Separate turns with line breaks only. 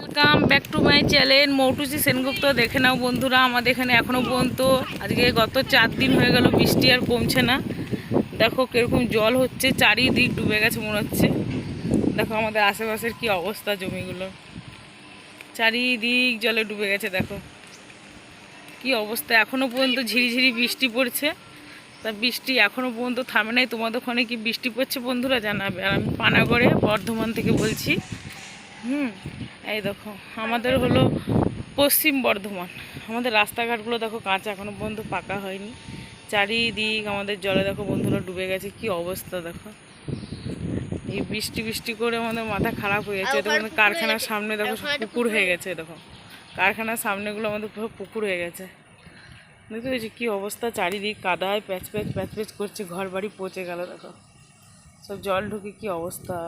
Welcome back to my channel Moutushi Sengupta. দেখে নাও বন্ধুরা, আমাদের এখানে এখনও পর্যন্ত আজকে গত 4 দিন হয়ে গেল বৃষ্টি আর কমছে না। দেখো কীরকম জল হচ্ছে, চারিদিক ডুবে গেছে মনে হচ্ছে। দেখো আমাদের আশেপাশের কি অবস্থা, জমিগুলো চারিদিক জলে ডুবে গেছে। দেখো কি অবস্থা, এখনও পর্যন্ত ঝিরিঝিরি বৃষ্টি পড়ছে। তা বৃষ্টি এখনও পর্যন্ত থামে নাই। তোমাদের ওখানে কি বৃষ্টি পড়ছে বন্ধুরা জানাবে। আর আমি পানাগড়ে বর্ধমান থেকে বলছি। এই দেখো আমাদের হলো পশ্চিম বর্ধমান। আমাদের রাস্তাঘাটগুলো দেখো কাঁচা, এখনও পর্যন্ত পাকা হয়নি। চারিদিক আমাদের জলে দেখো বন্ধুরা ডুবে গেছে। কি অবস্থা দেখো, এই বৃষ্টি বৃষ্টি করে আমাদের মাথা খারাপ হয়ে গেছে। দেখো কারখানার সামনে দেখো সব পুকুর হয়ে গেছে। দেখো কারখানার সামনেগুলো আমাদের পুরো পুকুর হয়ে গেছে। দেখতে পেয়েছি কী অবস্থা, চারিদিক কাদায় প্যাচ প্যাচ প্যাচ প্যাচ করছে, ঘর বাড়ি পচে গেল। দেখো সব জল ঢুকে কি অবস্থা।